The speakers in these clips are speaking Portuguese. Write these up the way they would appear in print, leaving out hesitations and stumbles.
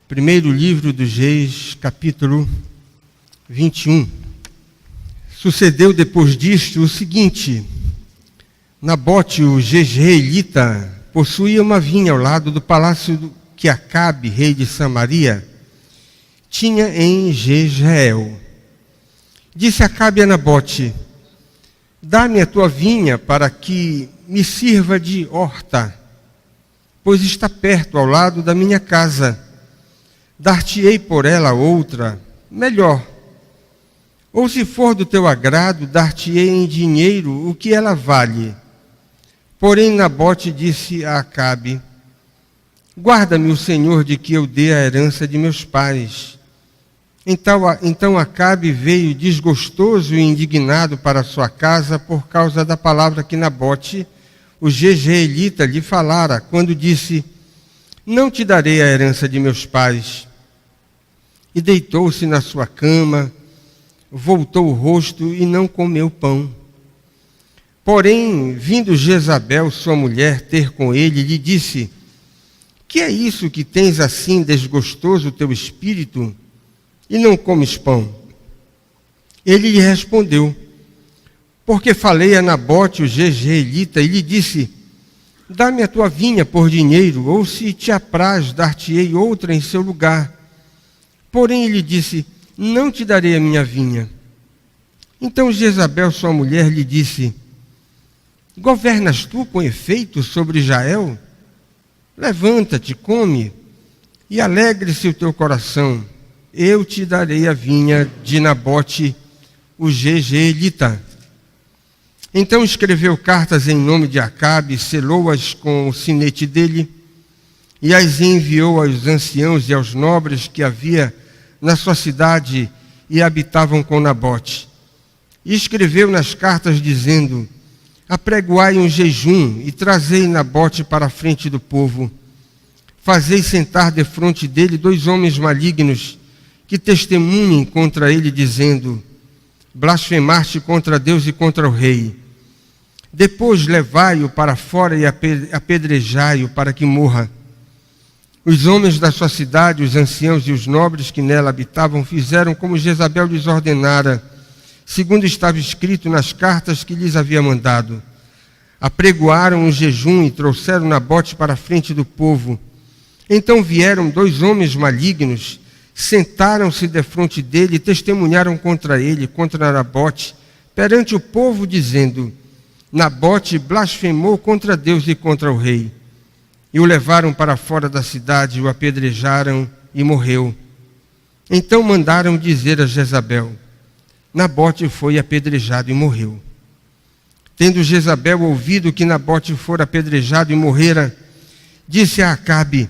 Primeiro livro dos Reis, capítulo 21. Sucedeu depois disto o seguinte: Nabote, o jezreelita, possuía uma vinha ao lado do palácio que Acabe, rei de Samaria, tinha em Jezreel. Disse Acabe a Nabote: dá-me a tua vinha para que me sirva de horta, pois está perto ao lado da minha casa. Dar-te-ei por ela outra, melhor. Ou se for do teu agrado, dar-te-ei em dinheiro o que ela vale. Porém Nabote disse a Acabe: guarda-me o Senhor de que eu dê a herança de meus pais. Então Acabe veio desgostoso e indignado para sua casa por causa da palavra que Nabote, o jezreelita, lhe falara, quando disse: não te darei a herança de meus pais. E deitou-se na sua cama, voltou o rosto e não comeu pão. Porém, vindo Jezabel, sua mulher, ter com ele, lhe disse: que é isso que tens assim desgostoso o teu espírito e não comes pão? Ele lhe respondeu: porque falei a Nabote, o jezreelita, e lhe disse: dá-me a tua vinha por dinheiro, ou se te apraz, dar-te-ei outra em seu lugar. Porém ele disse: não te darei a minha vinha. Então Jezabel, sua mulher, lhe disse: governas tu com efeito sobre Israel? Levanta-te, come, e alegre-se o teu coração. Eu te darei a vinha de Nabote, o jezreelita. Então escreveu cartas em nome de Acabe, selou-as com o sinete dele, e as enviou aos anciãos e aos nobres que havia na sua cidade e habitavam com Nabote. E escreveu nas cartas dizendo: apregoai um jejum e trazei Nabote para a frente do povo. Fazei sentar defronte dele 2 homens malignos que testemunhem contra ele, dizendo: blasfemaste contra Deus e contra o rei. Depois levai-o para fora e apedrejai-o para que morra. Os homens da sua cidade, os anciãos e os nobres que nela habitavam, fizeram como Jezabel lhes ordenara, segundo estava escrito nas cartas que lhes havia mandado. Apregoaram um jejum e trouxeram Nabote para a frente do povo. Então vieram 2 homens malignos, sentaram-se defronte dele e testemunharam contra ele, contra Nabote, perante o povo, dizendo: Nabote blasfemou contra Deus e contra o rei. E o levaram para fora da cidade, o apedrejaram e morreu. Então mandaram dizer a Jezabel: Nabote foi apedrejado e morreu. Tendo Jezabel ouvido que Nabote fora apedrejado e morrera, disse a Acabe: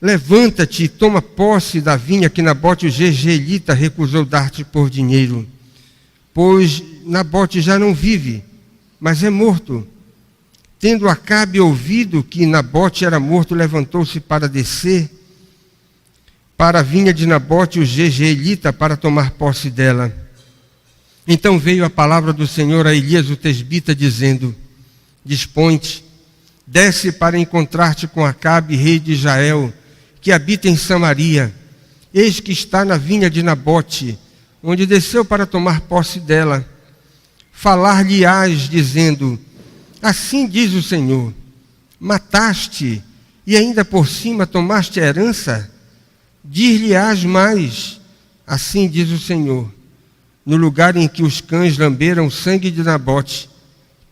levanta-te e toma posse da vinha que Nabote o jezreelita recusou dar-te por dinheiro. Pois Nabote já não vive, mas é morto. Tendo Acabe ouvido que Nabote era morto, levantou-se para descer para a vinha de Nabote o jezreelita para tomar posse dela. Então veio a palavra do Senhor a Elias o tesbita, dizendo: dispõe-te, desce para encontrar-te com Acabe, rei de Israel, que habita em Samaria. Eis que está na vinha de Nabote, onde desceu para tomar posse dela. Falar-lhe-ás, dizendo: assim diz o Senhor, mataste e ainda por cima tomaste a herança? Dir-lhe-ás mais: assim diz o Senhor, no lugar em que os cães lamberam o sangue de Nabote,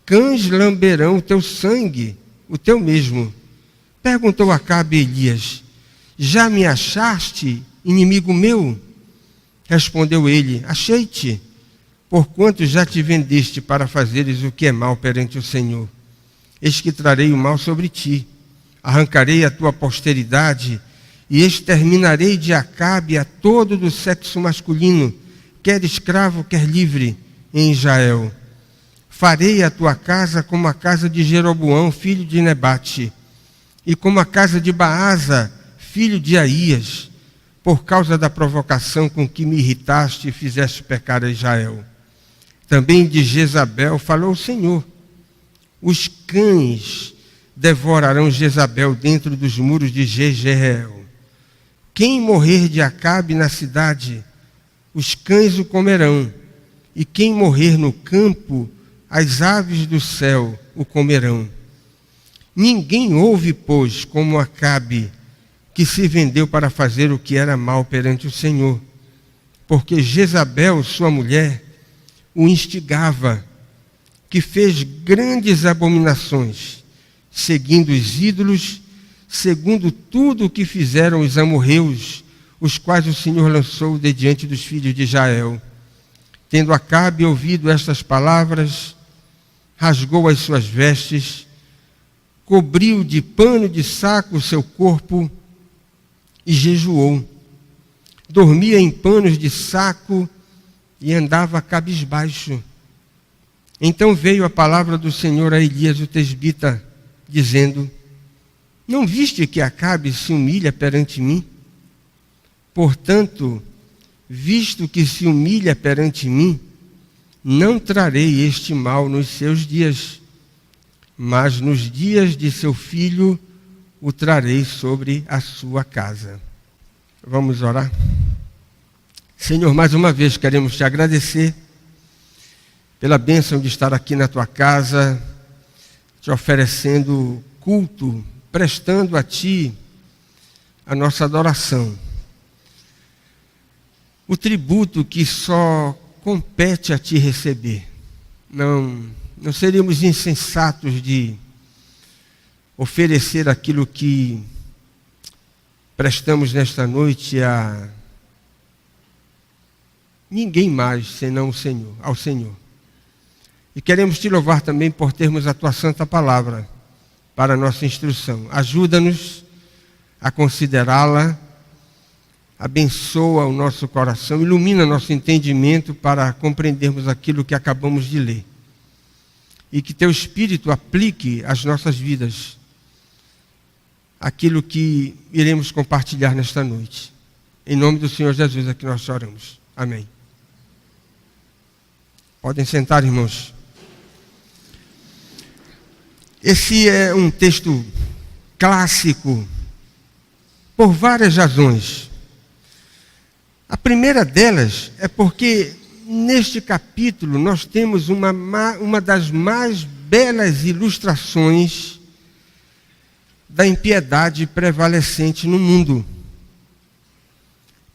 cães lamberão o teu sangue, o teu mesmo. Perguntou Acabe a Elias: já me achaste, inimigo meu? Respondeu ele: achei-te, porquanto já te vendeste para fazeres o que é mal perante o Senhor. Eis que trarei o mal sobre ti, arrancarei a tua posteridade e exterminarei de Acabe a todo do sexo masculino, quer escravo, quer livre, em Israel. Farei a tua casa como a casa de Jeroboão, filho de Nebate, e como a casa de Baasa, filho de Aías, por causa da provocação com que me irritaste e fizeste pecar a Israel. Também de Jezabel falou o Senhor: os cães devorarão Jezabel dentro dos muros de Jezreel. quem morrer de Acabe na cidade, os cães o comerão, e quem morrer no campo, as aves do céu o comerão. Ninguém houve, pois, como Acabe, que se vendeu para fazer o que era mal perante o Senhor, porque Jezabel, sua mulher, o instigava, que fez grandes abominações, seguindo os ídolos, segundo tudo o que fizeram os amorreus, os quais o Senhor lançou de diante dos filhos de Israel. Tendo Acabe ouvido estas palavras, rasgou as suas vestes, cobriu de pano de saco o seu corpo e jejuou. Dormia em panos de saco e andava cabisbaixo. Então veio a palavra do Senhor a Elias, o tesbita, dizendo: não viste que Acabe se humilha perante mim? Portanto, visto que se humilha perante mim, não trarei este mal nos seus dias, mas nos dias de seu filho o trarei sobre a sua casa. Vamos orar? Senhor, mais uma vez queremos te agradecer pela bênção de estar aqui na tua casa, te oferecendo culto, prestando a ti a nossa adoração. O tributo que só compete a ti receber. Não seríamos insensatos de oferecer aquilo que prestamos nesta noite a ninguém mais senão o Senhor, ao Senhor. E queremos te louvar também por termos a tua santa palavra para a nossa instrução. Ajuda-nos a considerá-la, abençoa o nosso coração, ilumina nosso entendimento para compreendermos aquilo que acabamos de ler. E que teu Espírito aplique às nossas vidas aquilo que iremos compartilhar nesta noite. Em nome do Senhor Jesus é que nós oramos. Amém. Podem sentar, irmãos. Esse é um texto clássico por várias razões. A primeira delas é porque neste capítulo nós temos uma das mais belas ilustrações da impiedade prevalecente no mundo.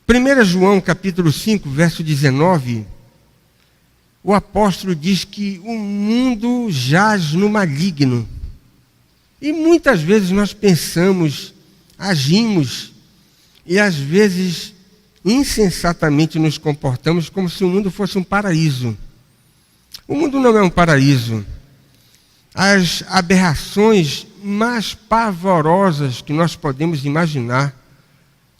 1 João capítulo 5, verso 19, o apóstolo diz que o mundo jaz no maligno. E muitas vezes nós pensamos, agimos, e às vezes insensatamente nos comportamos como se o mundo fosse um paraíso. O mundo não é um paraíso. As aberrações mais pavorosas que nós podemos imaginar,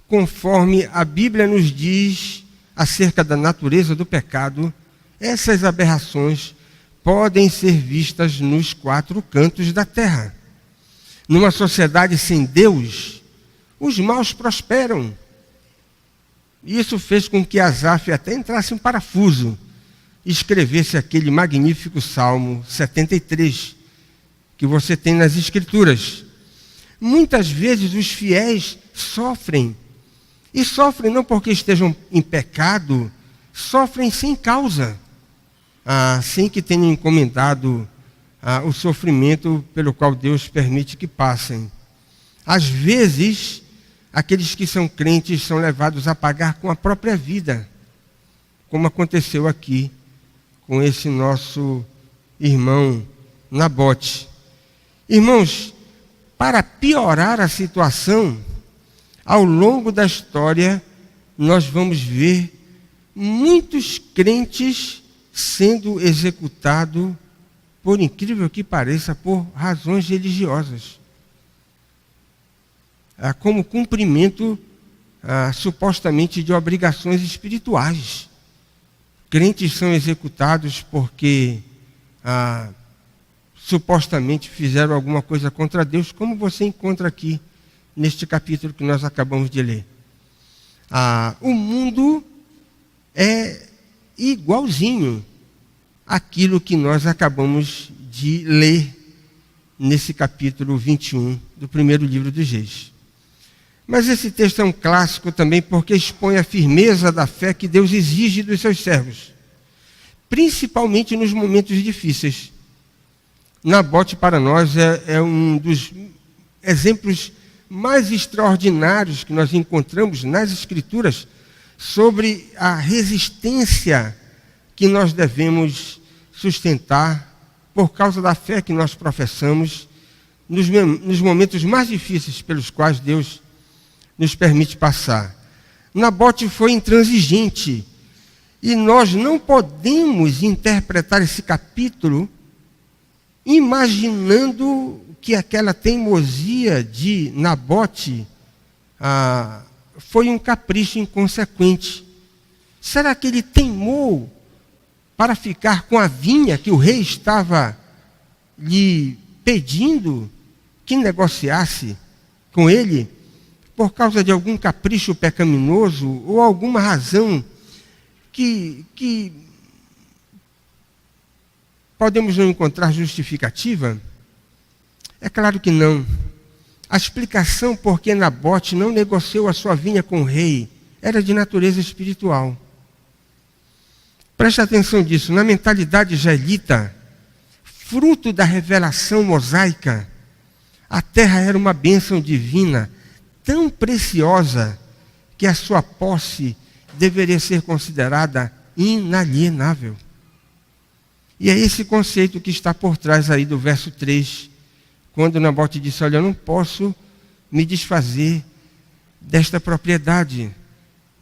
conforme a Bíblia nos diz acerca da natureza do pecado, essas aberrações podem ser vistas nos quatro cantos da terra. Numa sociedade sem Deus, os maus prosperam. Isso fez com que Asaf até entrasse em parafuso e escrevesse aquele magnífico Salmo 73, que você tem nas Escrituras. Muitas vezes os fiéis sofrem, e sofrem não porque estejam em pecado, sofrem sem causa, sem que tenham encomendado o sofrimento pelo qual Deus permite que passem. Às vezes, aqueles que são crentes são levados a pagar com a própria vida, como aconteceu aqui com esse nosso irmão Nabote. Irmãos, para piorar a situação, ao longo da história, nós vamos ver muitos crentes sendo executados, por incrível que pareça, por razões religiosas, como cumprimento supostamente de obrigações espirituais. Crentes são executados porque supostamente fizeram alguma coisa contra Deus, como você encontra aqui neste capítulo que nós acabamos de ler. O mundo é igualzinho àquilo que nós acabamos de ler nesse capítulo 21 do primeiro livro dos Reis. Mas esse texto é um clássico também porque expõe a firmeza da fé que Deus exige dos seus servos, principalmente nos momentos difíceis. Nabote, para nós, é um dos exemplos mais extraordinários que nós encontramos nas Escrituras sobre a resistência que nós devemos sustentar por causa da fé que nós professamos nos momentos mais difíceis pelos quais Deus nos permite passar. Nabote foi intransigente e nós não podemos interpretar esse capítulo imaginando que aquela teimosia de Nabote foi um capricho inconsequente. Será que ele teimou para ficar com a vinha que o rei estava lhe pedindo que negociasse com ele, por causa de algum capricho pecaminoso ou alguma razão que podemos não encontrar justificativa? É claro que não. A explicação por que Nabote não negociou a sua vinha com o rei era de natureza espiritual. Preste atenção disso. Na mentalidade israelita, fruto da revelação mosaica, a terra era uma bênção divina tão preciosa que a sua posse deveria ser considerada inalienável. E é esse conceito que está por trás aí do verso 3, quando Nabote disse: olha, eu não posso me desfazer desta propriedade.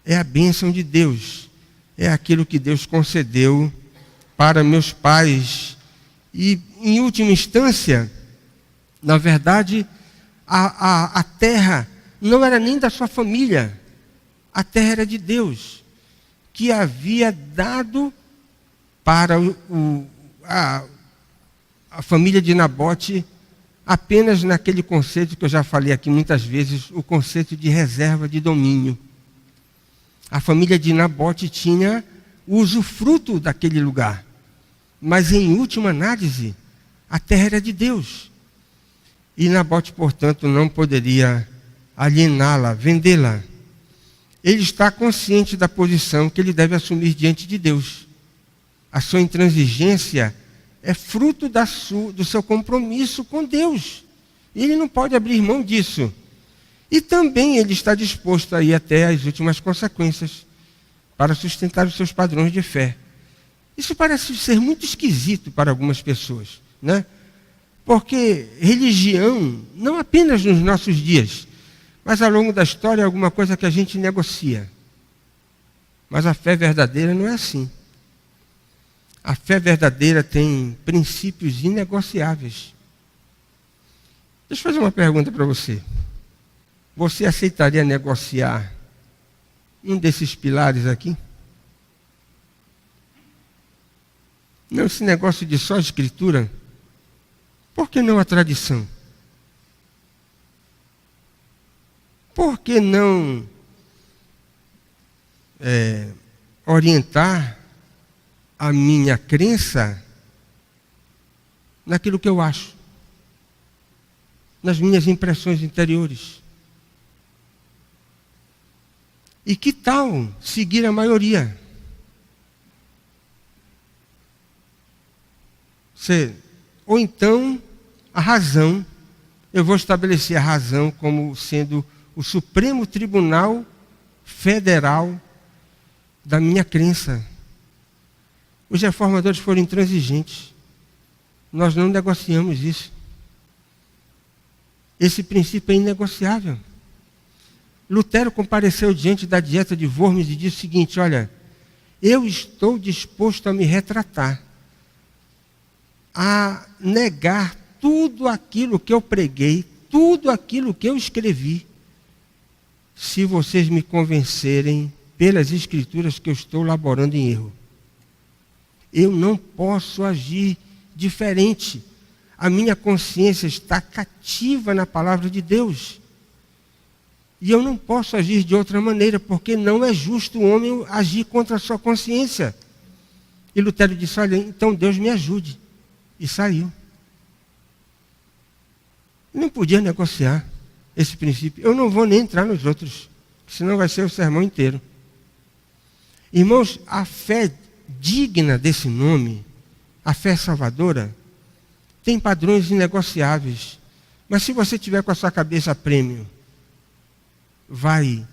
É a bênção de Deus. É aquilo que Deus concedeu para meus pais. E, em última instância, na verdade, a terra não era nem da sua família. A terra era de Deus, que havia dado para a família de Nabote apenas naquele conceito que eu já falei aqui muitas vezes, o conceito de reserva de domínio. A família de Nabote tinha o usufruto daquele lugar, mas em última análise, a terra era de Deus. E Nabote, portanto, não poderia aliená-la, vendê-la. Ele está consciente da posição que ele deve assumir diante de Deus. A sua intransigência é fruto do seu compromisso com Deus. Ele não pode abrir mão disso. E também ele está disposto a ir até as últimas consequências para sustentar os seus padrões de fé. Isso parece ser muito esquisito para algumas pessoas, né? Porque religião, não apenas nos nossos dias, mas ao longo da história é alguma coisa que a gente negocia. Mas a fé verdadeira não é assim. A fé verdadeira tem princípios inegociáveis. Deixa eu fazer uma pergunta para você. Você aceitaria negociar um desses pilares aqui? Não, esse negócio de só escritura. Por que não a tradição? Por que não orientar a minha crença naquilo que eu acho, nas minhas impressões interiores? E que tal seguir a maioria? Ou então, a razão, eu vou estabelecer a razão como sendo o Supremo Tribunal Federal da minha crença. Os reformadores foram intransigentes. Nós não negociamos isso. Esse princípio é inegociável. Lutero compareceu diante da dieta de Worms e disse o seguinte: olha, eu estou disposto a me retratar, a negar tudo aquilo que eu preguei, tudo aquilo que eu escrevi, se vocês me convencerem pelas escrituras que eu estou laborando em erro. Eu não posso agir diferente. A minha consciência está cativa na palavra de Deus. E eu não posso agir de outra maneira, porque não é justo o homem agir contra a sua consciência. E Lutero disse: olha, então Deus me ajude. E saiu. Não podia negociar. esse princípio. Eu não vou nem entrar nos outros, senão vai ser o sermão inteiro. Irmãos, a fé digna desse nome, a fé salvadora, tem padrões inegociáveis. Mas se você tiver com a sua cabeça a prêmio, vai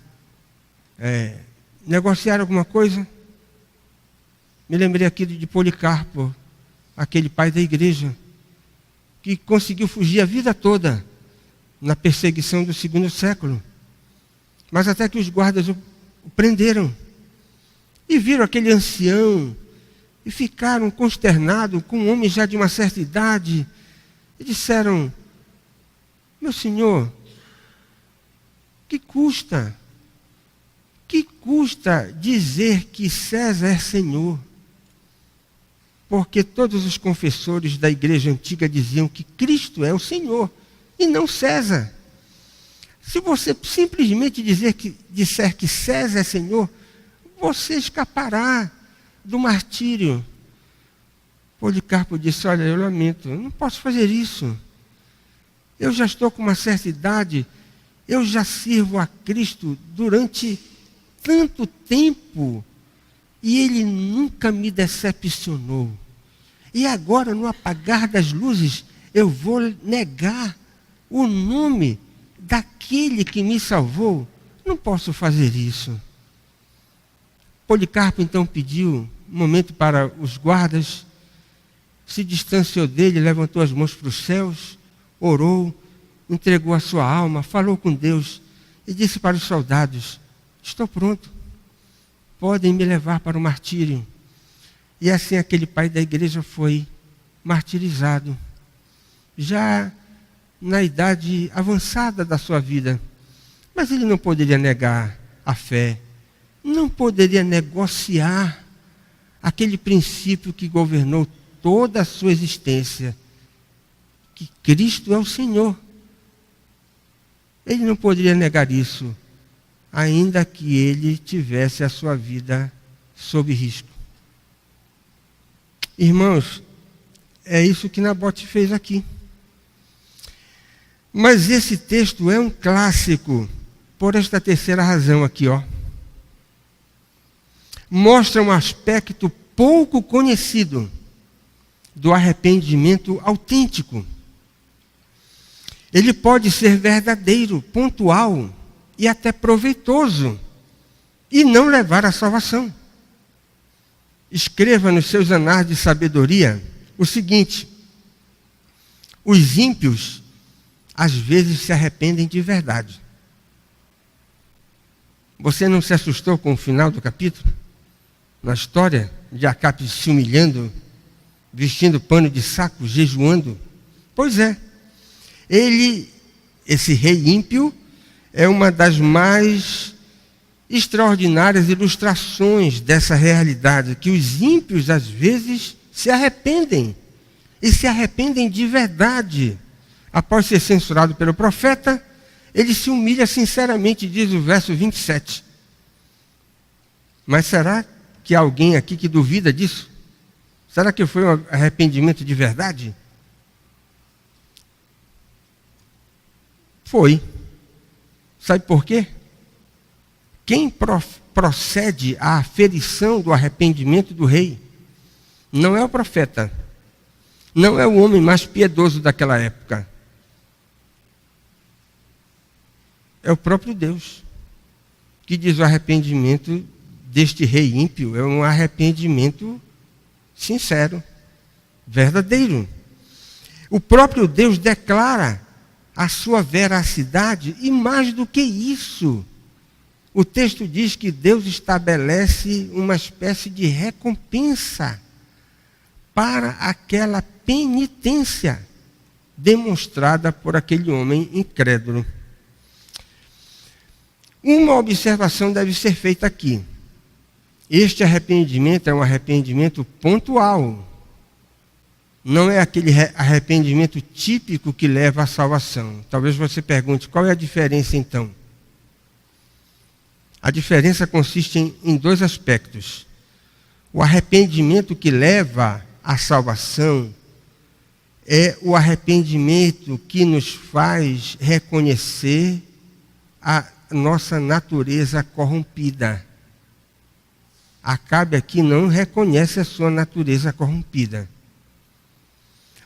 negociar alguma coisa? Me lembrei aqui de Policarpo, aquele pai da igreja, que conseguiu fugir a vida toda na perseguição do segundo século. Mas até que os guardas o prenderam. E viram aquele ancião e ficaram consternados com um homem já de uma certa idade. E disseram: meu senhor, que custa dizer que César é Senhor? Porque todos os confessores da igreja antiga diziam que Cristo é o Senhor e não César. Se você simplesmente disser que César é Senhor, você escapará do martírio. Policarpo disse: olha, eu lamento, eu não posso fazer isso. Eu já estou com uma certa idade, eu já sirvo a Cristo durante tanto tempo, e Ele nunca me decepcionou. E agora, no apagar das luzes, eu vou negar o nome daquele que me salvou? Não posso fazer isso. Policarpo então pediu um momento para os guardas, se distanciou dele, levantou as mãos para os céus, orou, entregou a sua alma, falou com Deus e disse para os soldados: estou pronto, podem me levar para o martírio. E assim aquele pai da igreja foi martirizado, já na idade avançada da sua vida. Mas ele não poderia negar a fé, não poderia negociar aquele princípio que governou toda a sua existência, que Cristo é o Senhor. Ele não poderia negar isso, ainda que ele tivesse a sua vida sob risco. Irmãos, é isso que Nabote fez aqui. Mas esse texto é um clássico por esta terceira razão aqui, ó. Mostra um aspecto pouco conhecido do arrependimento autêntico. Ele pode ser verdadeiro, pontual e até proveitoso, e não levar à salvação. Escreva nos seus anais de sabedoria o seguinte: os ímpios às vezes se arrependem de verdade. Você não se assustou com o final do capítulo? Na história de Acabe se humilhando, vestindo pano de saco, jejuando? Pois é. Esse rei ímpio, é uma das mais extraordinárias ilustrações dessa realidade, que os ímpios às vezes se arrependem, e se arrependem de verdade. Após ser censurado pelo profeta, ele se humilha sinceramente, diz o verso 27. Mas será que há alguém aqui que duvida disso? Será que foi um arrependimento de verdade? Foi. Sabe por quê? Quem procede à aferição do arrependimento do rei não é o profeta, não é o homem mais piedoso daquela época. É o próprio Deus, que diz: o arrependimento deste rei ímpio é um arrependimento sincero, verdadeiro. O próprio Deus declara a sua veracidade, e mais do que isso, o texto diz que Deus estabelece uma espécie de recompensa para aquela penitência demonstrada por aquele homem incrédulo. Uma observação deve ser feita aqui. Este arrependimento é um arrependimento pontual. Não é aquele arrependimento típico que leva à salvação. Talvez você pergunte: qual é a diferença então? A diferença consiste em dois aspectos. O arrependimento que leva à salvação é o arrependimento que nos faz reconhecer a nossa natureza corrompida. Acabe aqui não reconhece a sua natureza corrompida.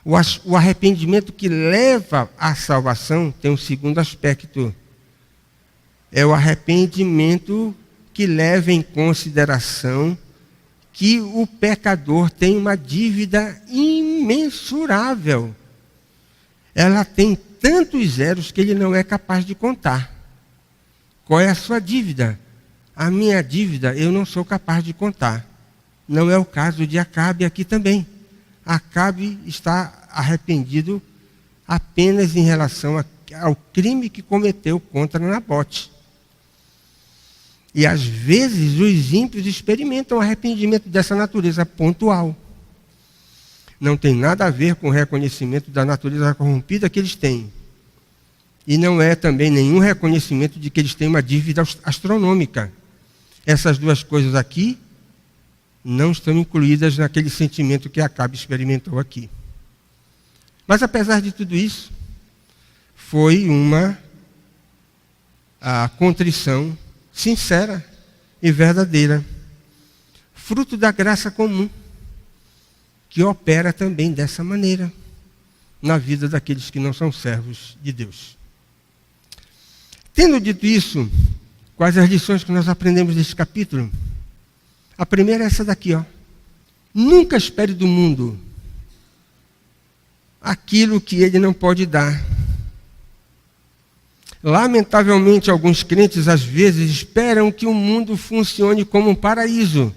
O arrependimento que leva à salvação tem um segundo aspecto. É o arrependimento que leva em consideração que o pecador tem uma dívida imensurável. Ela tem tantos zeros que ele não é capaz de contar. Qual é a sua dívida? A minha dívida eu não sou capaz de contar. Não é o caso de Acabe aqui também. Acabe está arrependido apenas em relação ao crime que cometeu contra Nabote. E às vezes os ímpios experimentam arrependimento dessa natureza pontual. Não tem nada a ver com o reconhecimento da natureza corrompida que eles têm. E não é também nenhum reconhecimento de que eles têm uma dívida astronômica. Essas duas coisas aqui não estão incluídas naquele sentimento que Acabe experimentou aqui. Mas apesar de tudo isso, foi uma contrição sincera e verdadeira, fruto da graça comum, que opera também dessa maneira na vida daqueles que não são servos de Deus. Tendo dito isso, quais as lições que nós aprendemos desse capítulo? A primeira é essa daqui, ó. Nunca espere do mundo aquilo que ele não pode dar. Lamentavelmente, alguns crentes às vezes esperam que o mundo funcione como um paraíso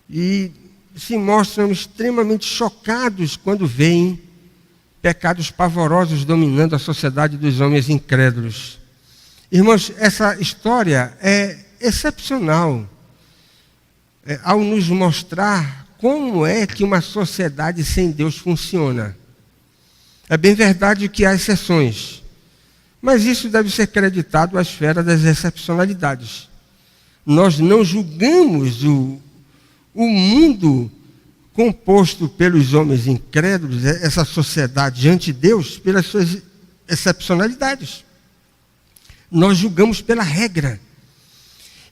e se mostram extremamente chocados quando veem pecados pavorosos dominando a sociedade dos homens incrédulos. Irmãos, essa história é excepcional ao nos mostrar como é que uma sociedade sem Deus funciona. É bem verdade que há exceções, mas isso deve ser creditado à esfera das excepcionalidades. Nós não julgamos o mundo composto pelos homens incrédulos, essa sociedade ante Deus, pelas suas excepcionalidades. Nós julgamos pela regra.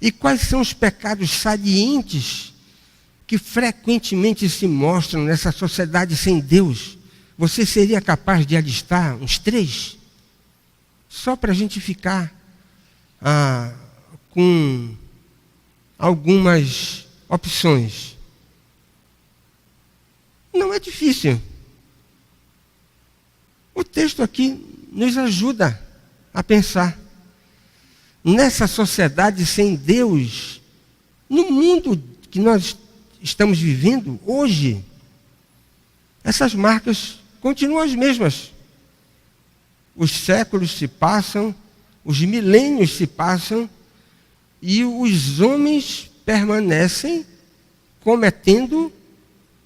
E quais são os pecados salientes que frequentemente se mostram nessa sociedade sem Deus? Você seria capaz de alistar uns 3? Só para a gente ficar com algumas opções. Não é difícil. O texto aqui nos ajuda a pensar. Nessa sociedade sem Deus, no mundo que nós estamos vivendo hoje, essas marcas continuam as mesmas. Os séculos se passam, os milênios se passam, e os homens permanecem cometendo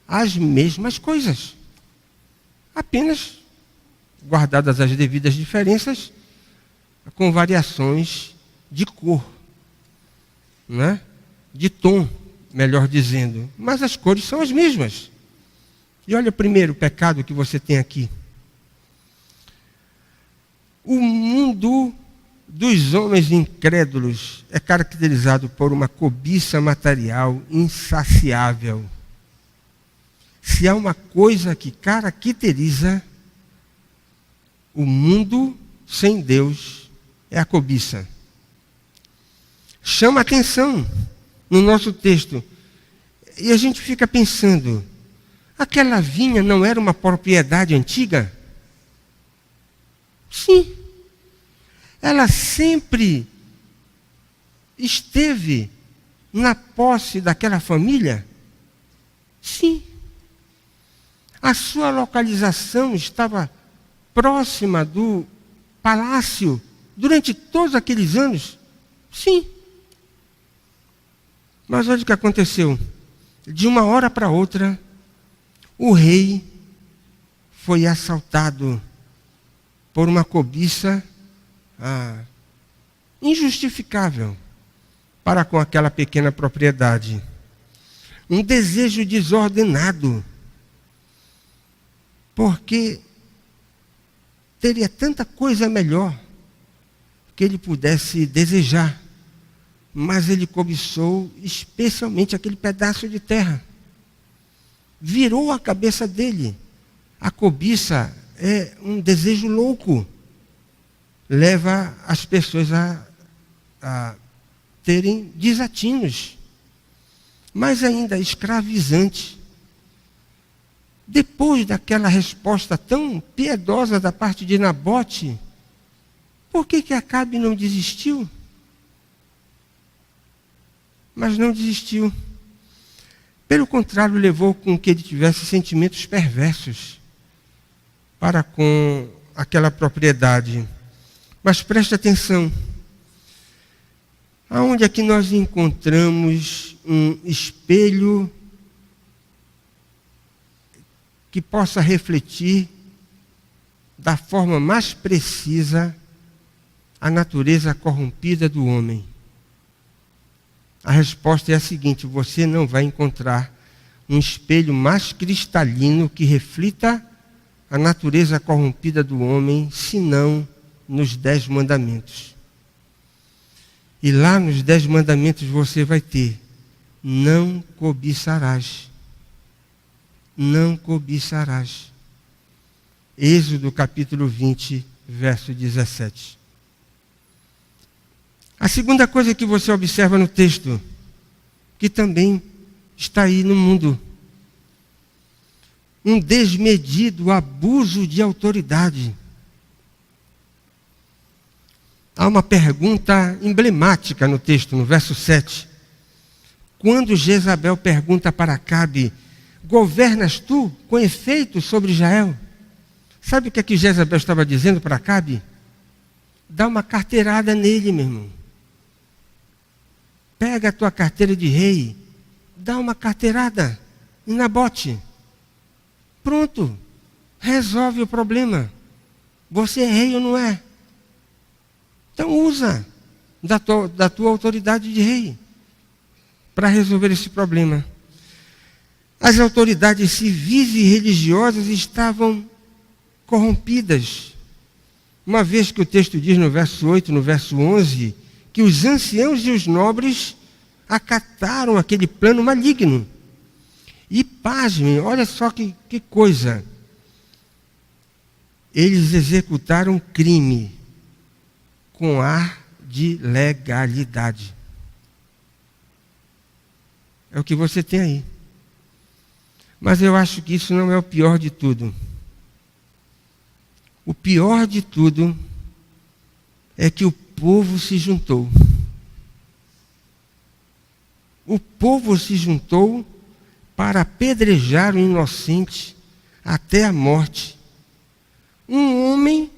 as mesmas coisas. Apenas guardadas as devidas diferenças, com variações de cor, né? De tom, melhor dizendo. Mas as cores são as mesmas. E olha o primeiro pecado que você tem aqui. O mundo dos homens incrédulos é caracterizado por uma cobiça material insaciável. Se há uma coisa que caracteriza o mundo sem Deus, é a cobiça. Chama atenção no nosso texto. E a gente fica pensando, aquela vinha não era uma propriedade antiga? Sim. Ela sempre esteve na posse daquela família? Sim. A sua localização estava próxima do palácio durante todos aqueles anos? Sim. Mas olha o que aconteceu. De uma hora para outra, o rei foi assaltado por uma cobiça injustificável para com aquela pequena propriedade. Um desejo desordenado. porque teria tanta coisa melhor que ele pudesse desejar, mas ele cobiçou especialmente aquele pedaço de terra. Virou a cabeça dele. A cobiça é um desejo louco. Leva as pessoas a terem desatinos. Mas ainda escravizante. Depois daquela resposta tão piedosa da parte de Nabote, por que Acabe não desistiu? Mas não desistiu. Pelo contrário, levou com que ele tivesse sentimentos perversos para com aquela propriedade. Mas preste atenção. Aonde é que nós encontramos um espelho que possa refletir da forma mais precisa a natureza corrompida do homem? A resposta é a seguinte: você não vai encontrar um espelho mais cristalino que reflita a natureza corrompida do homem, senão nos 10 mandamentos. E lá nos 10 mandamentos você vai ter: não cobiçarás. Não cobiçarás. Êxodo capítulo 20, verso 17. A segunda coisa que você observa no texto, que também está aí no mundo: um desmedido abuso de autoridade. Há uma pergunta emblemática no texto, no verso 7. Quando Jezabel pergunta para Acabe: governas tu com efeito sobre Israel? Sabe o que é que Jezabel estava dizendo para Acabe? Dá uma carteirada nele, meu irmão. Pega a tua carteira de rei, dá uma carteirada em Nabote. Pronto, resolve o problema. Você é rei ou não é? Então usa da tua autoridade de rei para resolver esse problema. As autoridades civis e religiosas estavam corrompidas. Uma vez que o texto diz no verso 8, no verso 11, que os anciãos e os nobres acataram aquele plano maligno. E pasmem, olha só que coisa. Eles executaram crime com ar de legalidade. É o que você tem aí. Mas eu acho que isso não é o pior de tudo. O pior de tudo é que o povo se juntou. O povo se juntou para apedrejar o inocente até a morte. Um homem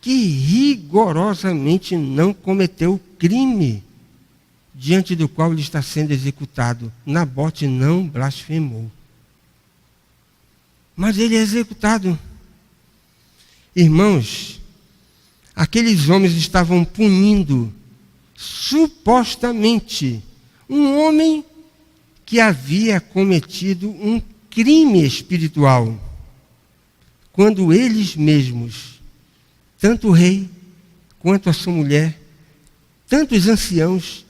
que rigorosamente não cometeu crime diante do qual ele está sendo executado. Nabote não blasfemou. Mas ele é executado. Irmãos, aqueles homens estavam punindo, supostamente, um homem que havia cometido um crime espiritual, quando eles mesmos, tanto o rei, quanto a sua mulher, tanto os anciãos,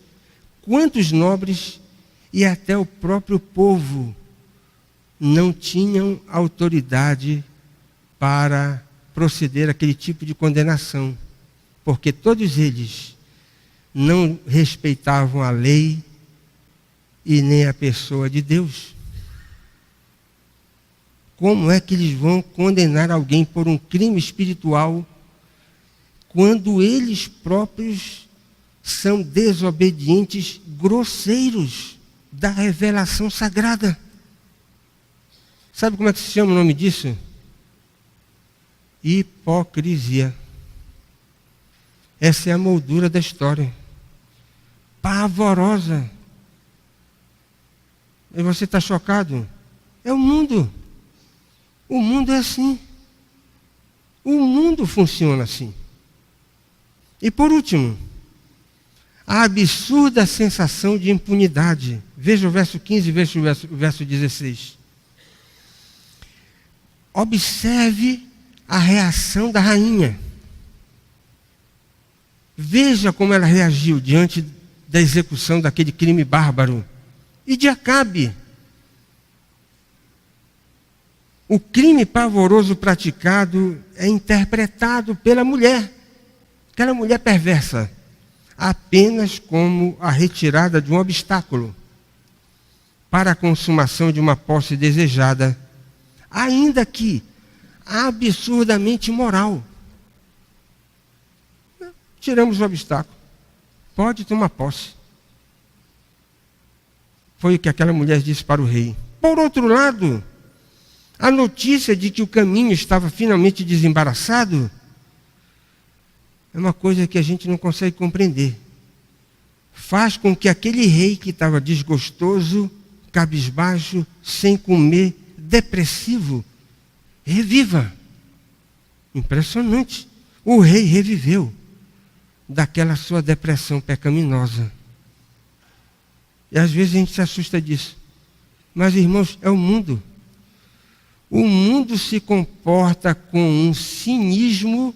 quanto os nobres e até o próprio povo, não tinham autoridade para proceder àquele tipo de condenação, porque todos eles não respeitavam a lei e nem a pessoa de Deus. Como é que eles vão condenar alguém por um crime espiritual quando eles próprios são desobedientes, grosseiros da revelação sagrada? Sabe como é que se chama o nome disso? Hipocrisia. Essa é a moldura da história. Pavorosa. E você está chocado? É o mundo. O mundo é assim. O mundo funciona assim. E por último, a absurda sensação de impunidade. Veja o verso 15 e veja o verso 16. Observe a reação da rainha. Veja como ela reagiu diante da execução daquele crime bárbaro. E de Acabe. O crime pavoroso praticado é interpretado pela mulher, aquela mulher perversa, apenas como a retirada de um obstáculo para a consumação de uma posse desejada, ainda que absurdamente imoral. Tiramos o obstáculo. Pode tomar posse. Foi o que aquela mulher disse para o rei. Por outro lado, a notícia de que o caminho estava finalmente desembaraçado é uma coisa que a gente não consegue compreender. Faz com que aquele rei que estava desgostoso, cabisbaixo, sem comer, depressivo, reviva. Impressionante. O rei reviveu daquela sua depressão pecaminosa. E às vezes a gente se assusta disso. Mas, irmãos, é o mundo. O mundo se comporta com um cinismo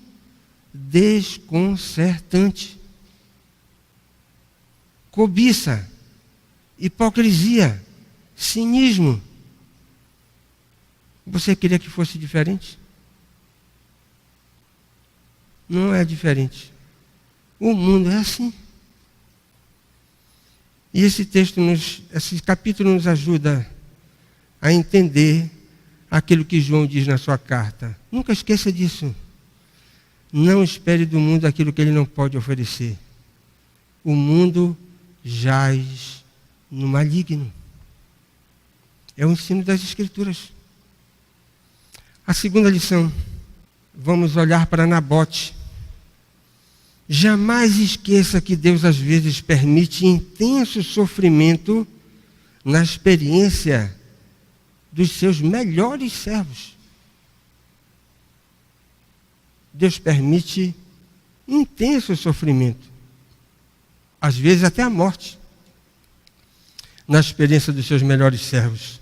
desconcertante. Cobiça, hipocrisia, cinismo. Você queria que fosse diferente? Não é diferente. O mundo é assim. E esse capítulo nos ajuda a entender aquilo que João diz na sua carta. Nunca esqueça disso. Não espere do mundo aquilo que ele não pode oferecer. O mundo jaz no maligno. É o ensino das Escrituras. A segunda lição. Vamos olhar para Nabote. Jamais esqueça que Deus às vezes permite intenso sofrimento na experiência dos seus melhores servos. Deus permite intenso sofrimento, às vezes até a morte, na experiência dos seus melhores servos.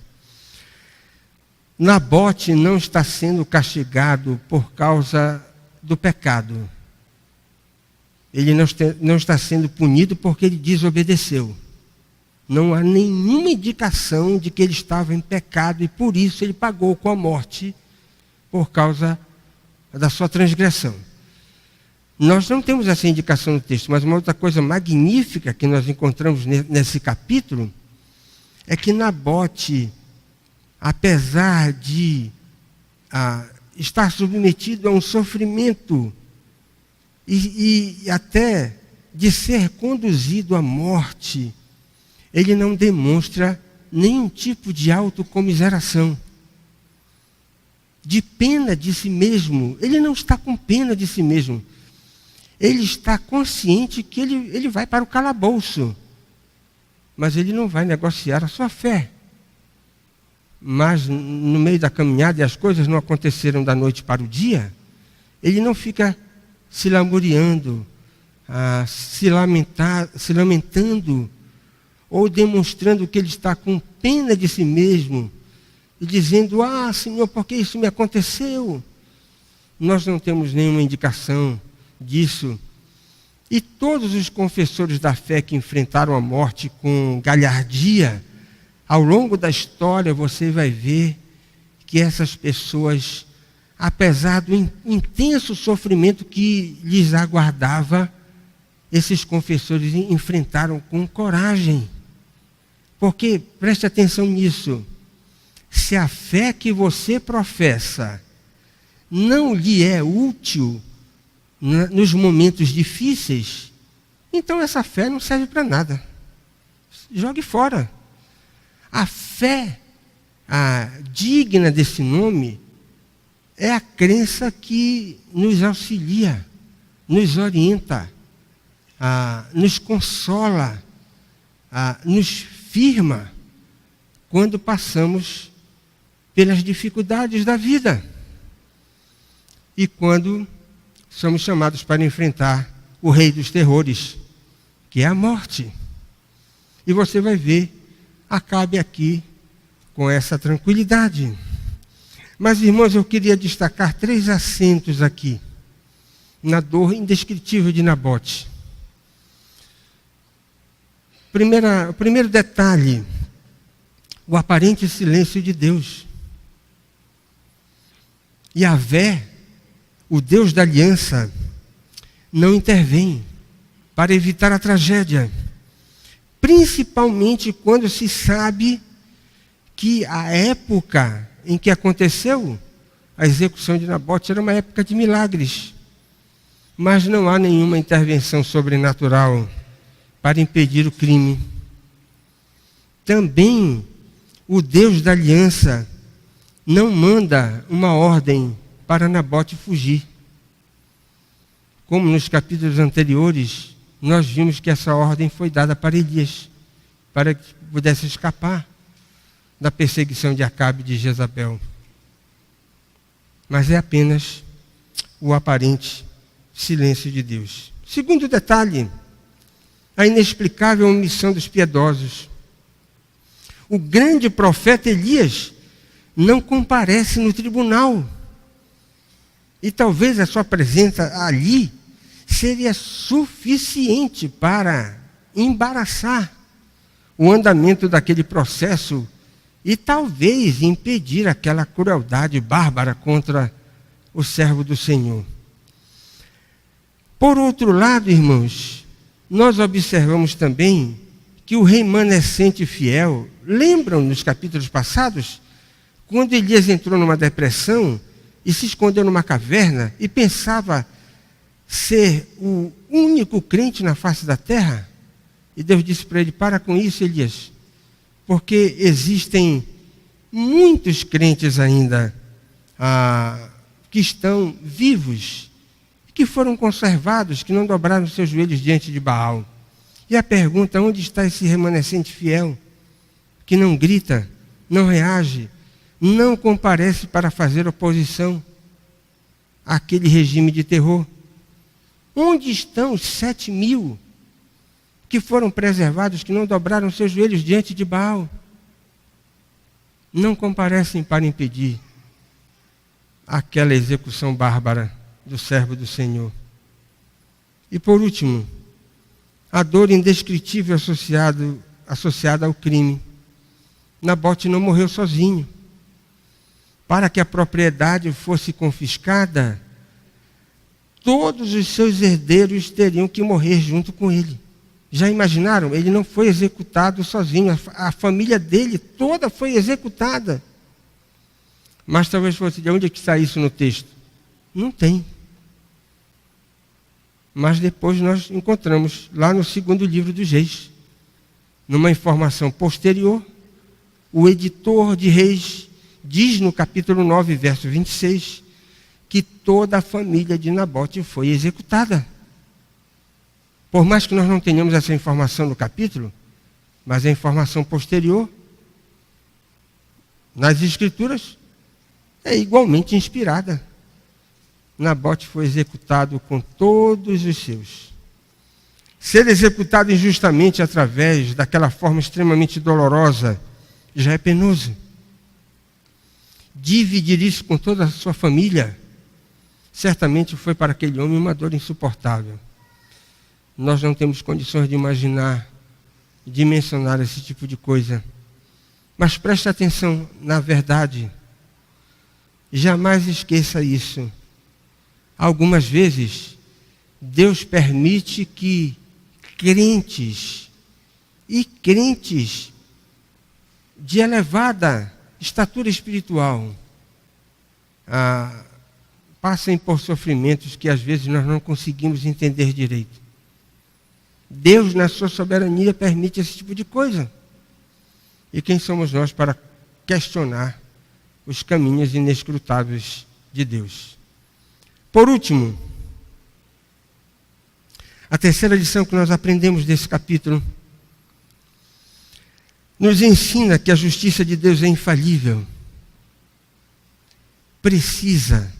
Nabote não está sendo castigado por causa do pecado. Ele não está sendo punido porque ele desobedeceu. Não há nenhuma indicação de que ele estava em pecado e por isso ele pagou com a morte por causa da sua transgressão. Nós não temos essa indicação no texto, mas uma outra coisa magnífica que nós encontramos nesse capítulo é que Nabote, apesar de estar submetido a um sofrimento e até de ser conduzido à morte, ele não demonstra nenhum tipo de autocomiseração, de pena de si mesmo. Ele não está com pena de si mesmo. Ele está consciente que ele vai para o calabouço, mas ele não vai negociar a sua fé. Mas no meio da caminhada, e as coisas não aconteceram da noite para o dia, ele não fica se lamuriando, se lamentando, ou demonstrando que ele está com pena de si mesmo, e dizendo, Senhor, por que isso me aconteceu? Nós não temos nenhuma indicação disso. E todos os confessores da fé que enfrentaram a morte com galhardia, ao longo da história você vai ver que essas pessoas, apesar do intenso sofrimento que lhes aguardava, esses confessores enfrentaram com coragem. Porque, preste atenção nisso, se a fé que você professa não lhe é útil nos momentos difíceis, então essa fé não serve para nada. Jogue fora. A fé digna desse nome é a crença que nos auxilia, nos orienta, nos consola, nos firma quando passamos pelas dificuldades da vida e quando somos chamados para enfrentar o rei dos terrores, que é a morte. E você vai ver, Acabe aqui com essa tranquilidade. Mas, irmãos, eu queria destacar 3 acentos aqui, na dor indescritível de Nabote. O primeiro detalhe, o aparente silêncio de Deus. Yahvé, o Deus da aliança, não intervém para evitar a tragédia, principalmente quando se sabe que a época em que aconteceu a execução de Nabote era uma época de milagres, mas não há nenhuma intervenção sobrenatural para impedir o crime. Também o Deus da aliança não manda uma ordem para Nabote fugir. Como nos capítulos anteriores, nós vimos que essa ordem foi dada para Elias, para que pudesse escapar da perseguição de Acabe e de Jezabel. Mas é apenas o aparente silêncio de Deus. Segundo detalhe, a inexplicável omissão dos piedosos. O grande profeta Elias não comparece no tribunal. E talvez a sua presença ali seria suficiente para embaraçar o andamento daquele processo e talvez impedir aquela crueldade bárbara contra o servo do Senhor. Por outro lado, irmãos, nós observamos também que o remanescente fiel, lembram nos capítulos passados, quando Elias entrou numa depressão e se escondeu numa caverna e pensava ser o único crente na face da terra? E Deus disse para ele: para com isso, Elias, porque existem muitos crentes ainda que estão vivos, que foram conservados, que não dobraram seus joelhos diante de Baal. E a pergunta: onde está esse remanescente fiel, que não grita, não reage, não comparece para fazer oposição àquele regime de terror? Onde estão os 7.000 que foram preservados, que não dobraram seus joelhos diante de Baal? Não comparecem para impedir aquela execução bárbara do servo do Senhor. E por último, a dor indescritível associada ao crime. Nabote não morreu sozinho. Para que a propriedade fosse confiscada, todos os seus herdeiros teriam que morrer junto com ele. Já imaginaram? Ele não foi executado sozinho, a família dele toda foi executada. Mas talvez fosse: de onde é que está isso no texto? Não tem. Mas depois nós encontramos lá no 2º livro dos Reis, numa informação posterior, o editor de Reis diz no capítulo 9, verso 26, que toda a família de Nabote foi executada. Por mais que nós não tenhamos essa informação no capítulo, mas a informação posterior, nas Escrituras, é igualmente inspirada. Nabote foi executado com todos os seus. Ser executado injustamente através daquela forma extremamente dolorosa já é penoso. Dividir isso com toda a sua família, certamente foi para aquele homem uma dor insuportável. Nós não temos condições de imaginar, de mencionar esse tipo de coisa. Mas preste atenção na verdade. Jamais esqueça isso. Algumas vezes, Deus permite que crentes de elevada estatura espiritual passem por sofrimentos que às vezes nós não conseguimos entender direito. Deus, na sua soberania, permite esse tipo de coisa. E quem somos nós para questionar os caminhos inescrutáveis de Deus? Por último, a terceira lição que nós aprendemos desse capítulo nos ensina que a justiça de Deus é infalível, precisa,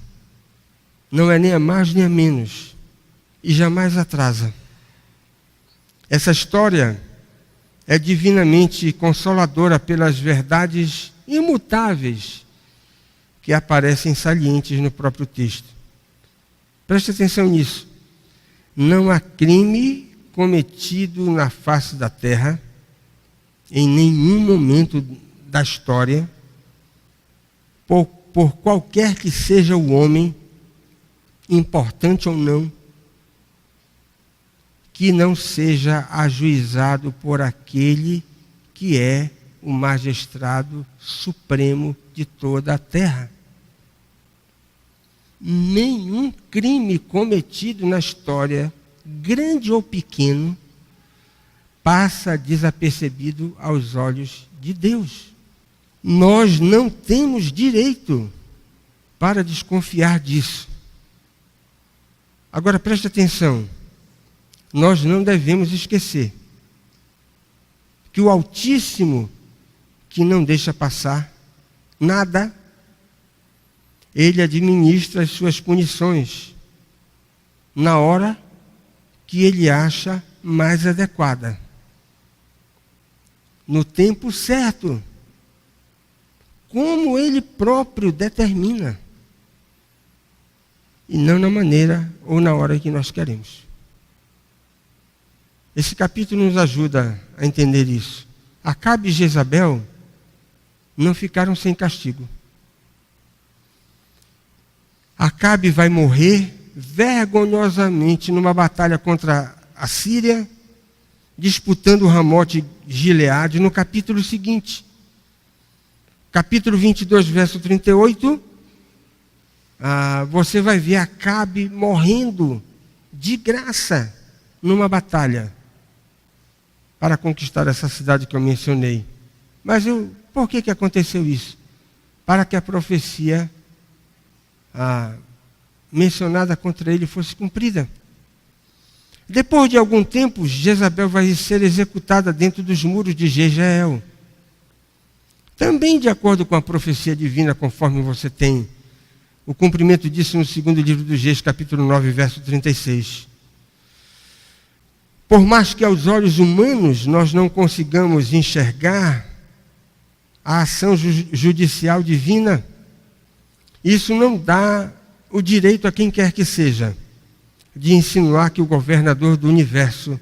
não é nem a mais nem a menos, e jamais atrasa. Essa história é divinamente consoladora pelas verdades imutáveis que aparecem salientes no próprio texto. Preste atenção nisso. Não há crime cometido na face da terra, em nenhum momento da história, por qualquer que seja o homem, importante ou não, que não seja ajuizado por aquele que é o magistrado supremo de toda a terra. Nenhum crime cometido na história, grande ou pequeno, passa desapercebido aos olhos de Deus. Nós não temos direito para desconfiar disso. Agora preste atenção, nós não devemos esquecer que o Altíssimo, que não deixa passar nada, Ele administra as suas punições na hora que Ele acha mais adequada, no tempo certo, como Ele próprio determina, e não na maneira ou na hora que nós queremos. Esse capítulo nos ajuda a entender isso. Acabe e Jezabel não ficaram sem castigo. Acabe vai morrer vergonhosamente numa batalha contra a Síria, disputando o Ramote Gileade, no capítulo seguinte. Capítulo 22, verso 38, você vai ver Acabe morrendo de graça numa batalha para conquistar essa cidade que eu mencionei. Mas por que aconteceu isso? Para que a profecia mencionada contra ele fosse cumprida. Depois de algum tempo, Jezabel vai ser executada dentro dos muros de Jezreel. Também de acordo com a profecia divina, conforme você tem o cumprimento disso no segundo livro dos Reis, capítulo 9, verso 36. Por mais que aos olhos humanos nós não consigamos enxergar a ação judicial divina, isso não dá o direito a quem quer que seja de insinuar que o governador do universo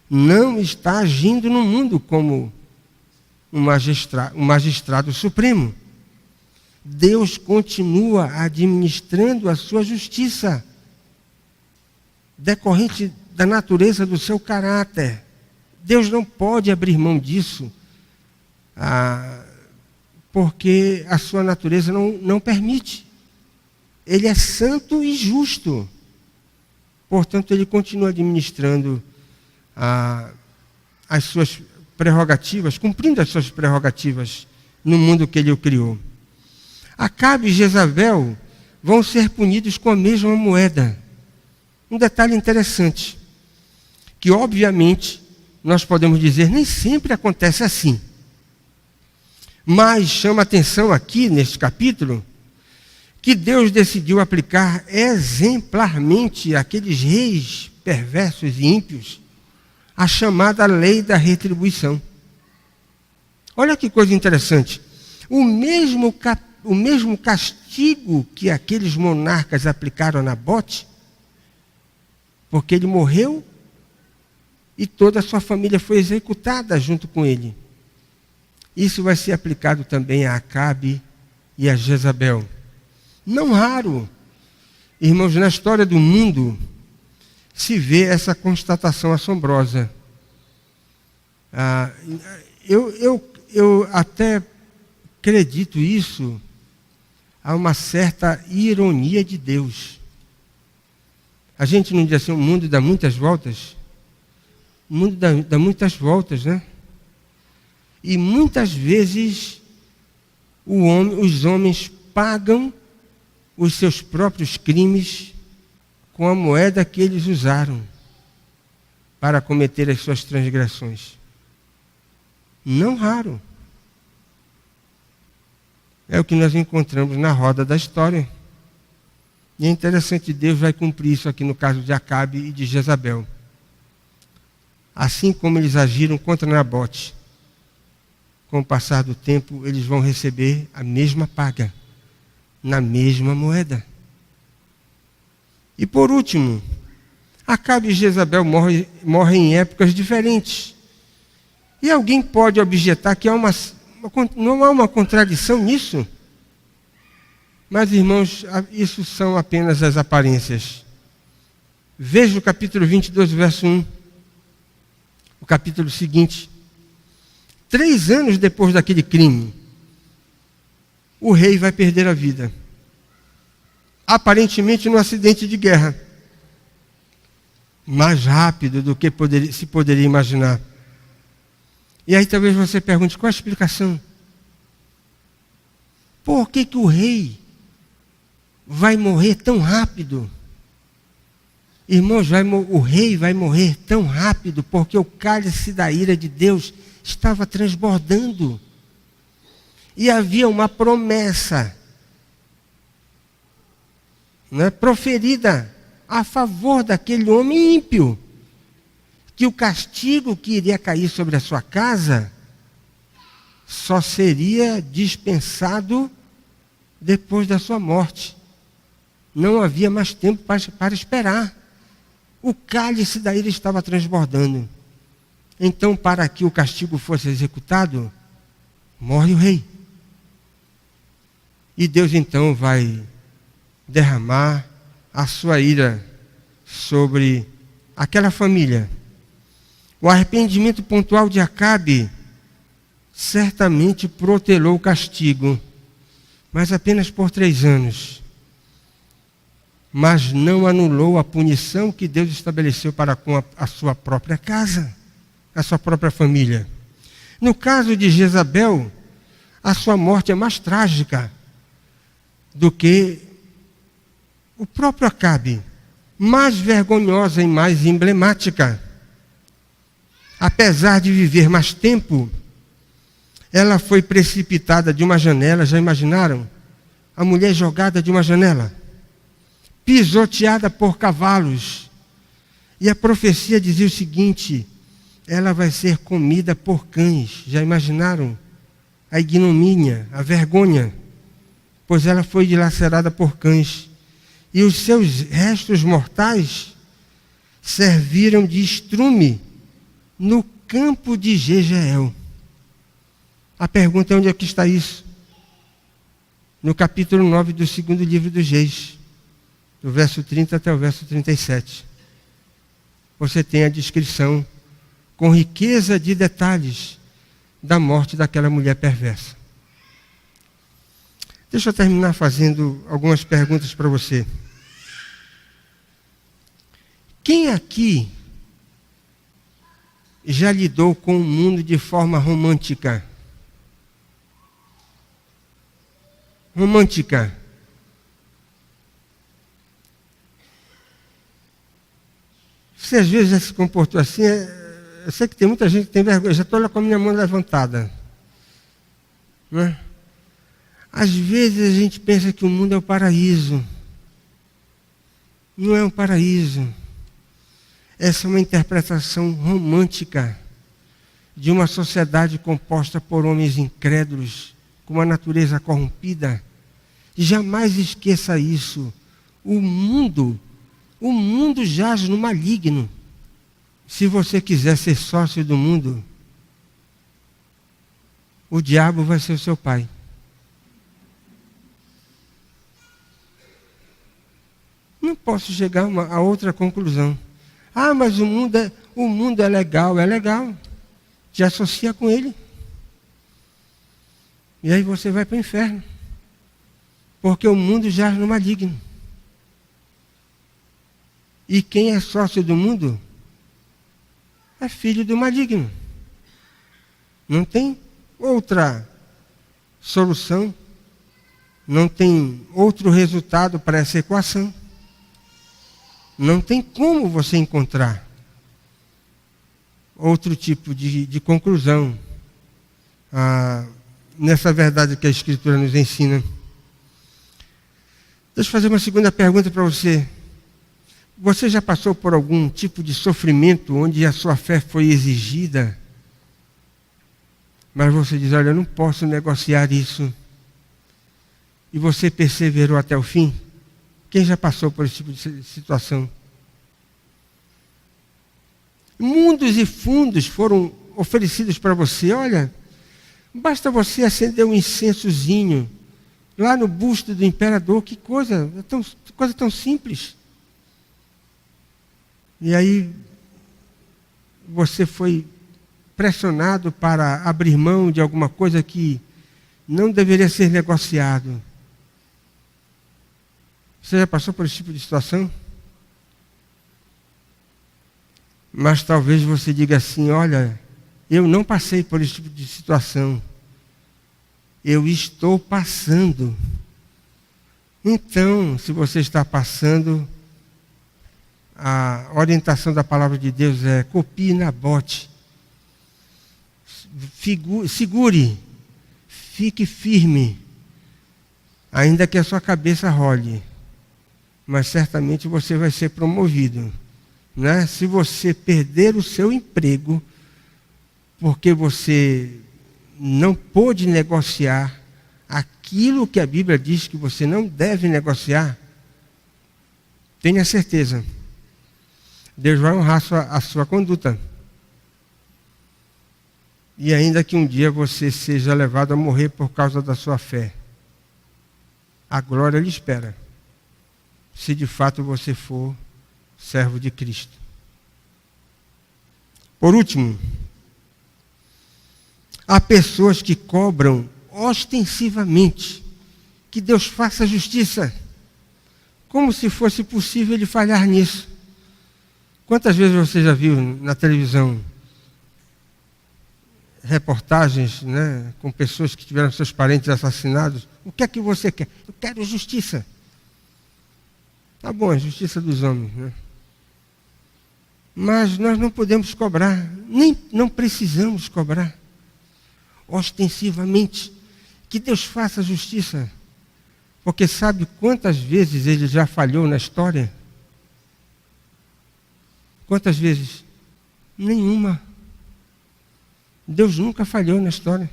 não está agindo no mundo como um magistrado supremo. Deus continua administrando a sua justiça, decorrente da natureza do seu caráter. Deus não pode abrir mão disso, porque a sua natureza não permite. Ele é santo e justo. Portanto, ele continua administrando as suas prerrogativas, cumprindo as suas prerrogativas no mundo que ele o criou. Acabe e Jezabel vão ser punidos com a mesma moeda. Um detalhe interessante, que obviamente nós podemos dizer, nem sempre acontece assim. Mas chama atenção aqui, neste capítulo, que Deus decidiu aplicar exemplarmente àqueles reis perversos e ímpios a chamada lei da retribuição. Olha que coisa interessante. O mesmo castigo que aqueles monarcas aplicaram a Nabote, porque ele morreu e toda a sua família foi executada junto com ele. Isso vai ser aplicado também a Acabe e a Jezabel. Não raro, irmãos, na história do mundo, se vê essa constatação assombrosa. Eu até acredito isso a uma certa ironia de Deus. A gente não diz assim, o mundo dá muitas voltas? O mundo dá muitas voltas, né? E muitas vezes os homens pagam os seus próprios crimes com a moeda que eles usaram para cometer as suas transgressões. Não raro. É o que nós encontramos na roda da história. E é interessante, Deus vai cumprir isso aqui no caso de Acabe e de Jezabel. Assim como eles agiram contra Nabote, com o passar do tempo, eles vão receber a mesma paga. na mesma moeda. E por último, Acabe e Jezabel morrem em épocas diferentes. E alguém pode objetar que não há uma contradição nisso? Mas, irmãos, isso são apenas as aparências. Veja o capítulo 22, verso 1. O capítulo seguinte. 3 anos depois daquele crime, o rei vai perder a vida. Aparentemente num acidente de guerra. Mais rápido do que se poderia imaginar. E aí talvez você pergunte, qual a explicação? Por que o rei vai morrer tão rápido? Irmãos, o rei vai morrer tão rápido porque o cálice da ira de Deus estava transbordando. E havia uma promessa, proferida a favor daquele homem ímpio, que o castigo que iria cair sobre a sua casa só seria dispensado depois da sua morte. Não havia mais tempo para esperar. O cálice da ira estava transbordando. Então, para que o castigo fosse executado, morre o rei. E Deus então vai derramar a sua ira sobre aquela família. O arrependimento pontual de Acabe certamente protelou o castigo, mas apenas por 3 anos. Mas não anulou a punição que Deus estabeleceu para com a sua própria casa, a sua própria família. No caso de Jezabel, a sua morte é mais trágica do que o próprio Acabe, mais vergonhosa e mais emblemática. Apesar de viver mais tempo, ela foi precipitada de uma janela, já imaginaram? A mulher jogada de uma janela, pisoteada por cavalos. E a profecia dizia o seguinte: ela vai ser comida por cães. Já imaginaram? A ignomínia, a vergonha, pois ela foi dilacerada por cães. E os seus restos mortais serviram de estrume no campo de Jezreel. A pergunta é: onde é que está isso? No capítulo 9 do 2º livro dos Reis, do verso 30 até o verso 37. Você tem a descrição com riqueza de detalhes da morte daquela mulher perversa. Deixa eu terminar fazendo algumas perguntas para você. Quem aqui já lidou com o mundo de forma romântica? Romântica. Você às vezes já se comportou assim. Eu sei que tem muita gente que tem vergonha. Já estou lá com a minha mão levantada. Não é? Às vezes a gente pensa que o mundo é o paraíso. Não é um paraíso. Essa é uma interpretação romântica de uma sociedade composta por homens incrédulos, com uma natureza corrompida. Jamais esqueça isso. O mundo jaz no maligno. Se você quiser ser sócio do mundo, o diabo vai ser o seu pai. Não posso chegar a outra conclusão. Ah, mas o mundo é legal. É legal. Te associa com ele. E aí você vai para o inferno. Porque o mundo jaz no maligno. E quem é sócio do mundo é filho do maligno. Não tem outra solução. Não tem outro resultado para essa equação. Não tem como você encontrar outro tipo de conclusão nessa verdade que a Escritura nos ensina. Deixa eu fazer uma segunda pergunta para você. Você já passou por algum tipo de sofrimento onde a sua fé foi exigida, mas você diz: olha, eu não posso negociar isso. e você perseverou até o fim? Quem já passou por esse tipo de situação? Mundos e fundos foram oferecidos para você. Olha, basta você acender um incensozinho lá no busto do imperador. Que coisa tão simples. E aí você foi pressionado para abrir mão de alguma coisa que não deveria ser negociado. Você já passou por esse tipo de situação? Mas talvez você diga assim: olha, eu não passei por esse tipo de situação. Eu estou passando. Então, se você está passando, a orientação da palavra de Deus é: copie Nabote. Segure, fique firme, ainda que a sua cabeça role. Mas certamente você vai ser promovido. Né? Se você perder o seu emprego, porque você não pôde negociar aquilo que a Bíblia diz que você não deve negociar, tenha certeza, Deus vai honrar a sua conduta. E ainda que um dia você seja levado a morrer por causa da sua fé, a glória lhe espera, se de fato você for servo de Cristo. Por último, há pessoas que cobram ostensivamente que Deus faça justiça, como se fosse possível ele falhar nisso. Quantas vezes você já viu na televisão reportagens, né, com pessoas que tiveram seus parentes assassinados? O que é que você quer? Eu quero justiça. Tá bom, a justiça dos homens, né? Mas nós não podemos cobrar, nem não precisamos cobrar ostensivamente que Deus faça justiça, porque sabe quantas vezes ele já falhou na história? Quantas vezes? Nenhuma. Deus nunca falhou na história.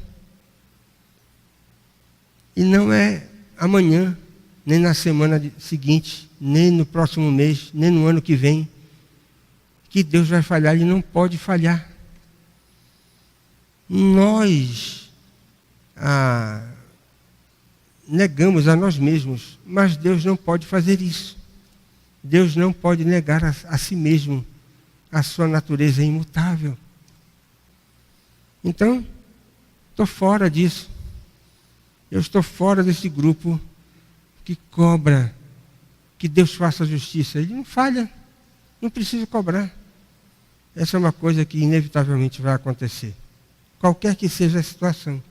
E não é amanhã, nem na semana seguinte, nem no próximo mês, nem no ano que vem, que Deus vai falhar. Ele não pode falhar. Nós negamos a nós mesmos, mas Deus não pode fazer isso. Deus não pode negar a si mesmo. A sua natureza é imutável. Então, estou fora disso. Eu estou fora desse grupo que cobra que Deus faça justiça. Ele não falha, não precisa cobrar. Essa é uma coisa que inevitavelmente vai acontecer. Qualquer que seja a situação,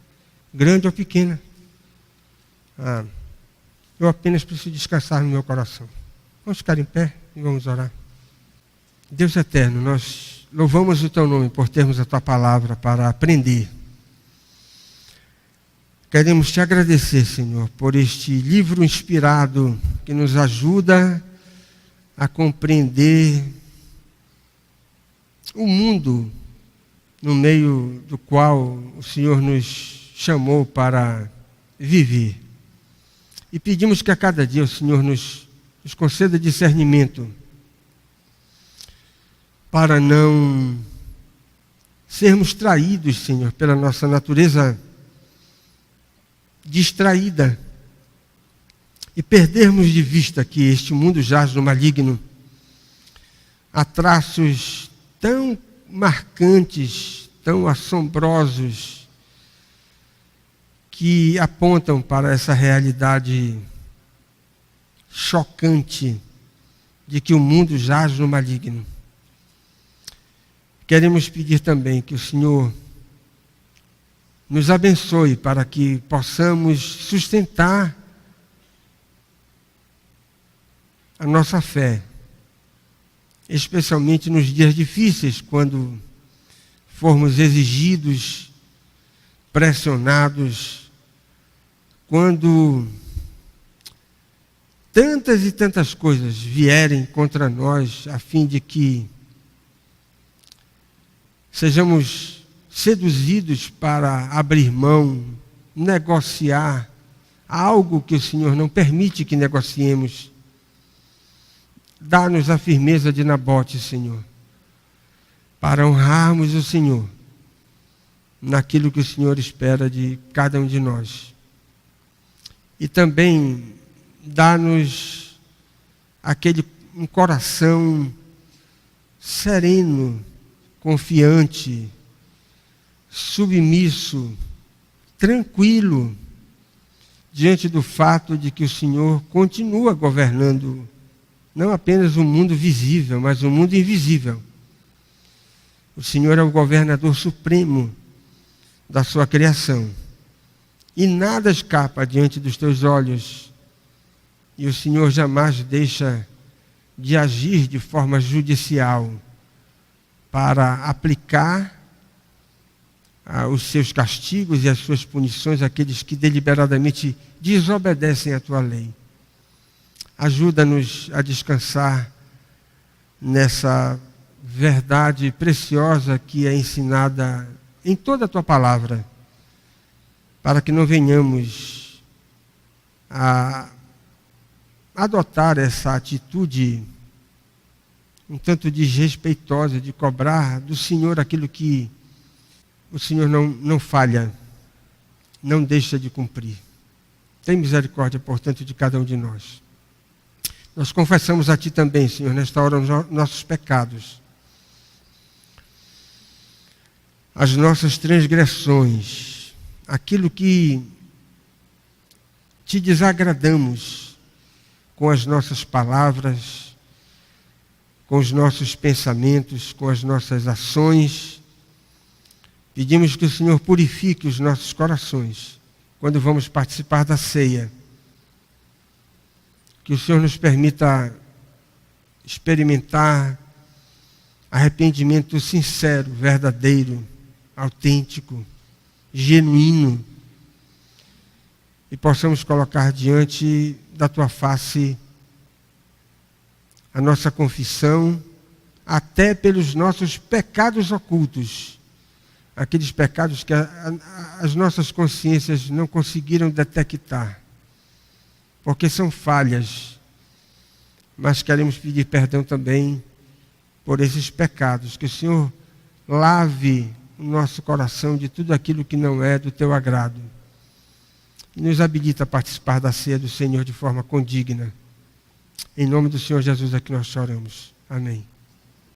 grande ou pequena. Eu apenas preciso descansar no meu coração. Vamos ficar em pé e vamos orar. Deus eterno, nós louvamos o Teu nome por termos a Tua palavra para aprender. Queremos Te agradecer, Senhor, por este livro inspirado que nos ajuda a compreender o mundo no meio do qual o Senhor nos chamou para viver. E pedimos que a cada dia o Senhor nos conceda discernimento para não sermos traídos, Senhor, pela nossa natureza distraída e perdermos de vista que este mundo jaz no maligno. Há traços tão marcantes, tão assombrosos, que apontam para essa realidade chocante de que o mundo jaz no maligno. Queremos pedir também que o Senhor nos abençoe para que possamos sustentar a nossa fé, especialmente nos dias difíceis, quando formos exigidos, pressionados, quando tantas e tantas coisas vierem contra nós, a fim de que sejamos seduzidos para abrir mão, negociar algo que o Senhor não permite que negociemos. Dá-nos a firmeza de Nabote, Senhor, para honrarmos o Senhor naquilo que o Senhor espera de cada um de nós. E também dá-nos um coração sereno, confiante, submisso, tranquilo, diante do fato de que o Senhor continua governando não apenas o mundo visível, mas o mundo invisível. O Senhor é o governador supremo da sua criação. E nada escapa diante dos teus olhos. E o Senhor jamais deixa de agir de forma judicial para aplicar os seus castigos e as suas punições àqueles que deliberadamente desobedecem à tua lei. Ajuda-nos a descansar nessa verdade preciosa que é ensinada em toda a tua palavra, para que não venhamos a adotar essa atitude um tanto desrespeitosa de cobrar do Senhor aquilo que o Senhor não falha, não deixa de cumprir. Tem misericórdia, portanto, de cada um de nós. Nós confessamos a Ti também, Senhor, nesta hora, os nossos pecados, as nossas transgressões, aquilo que Te desagradamos com as nossas palavras, com os nossos pensamentos, com as nossas ações. Pedimos que o Senhor purifique os nossos corações quando vamos participar da ceia. Que o Senhor nos permita experimentar arrependimento sincero, verdadeiro, autêntico, genuíno, e possamos colocar diante da Tua face a nossa confissão, até pelos nossos pecados ocultos, aqueles pecados que as nossas consciências não conseguiram detectar, porque são falhas, mas queremos pedir perdão também por esses pecados, que o Senhor lave o nosso coração de tudo aquilo que não é do Teu agrado, e nos habilita a participar da ceia do Senhor de forma condigna. Em nome do Senhor Jesus é que nós choramos. Amém.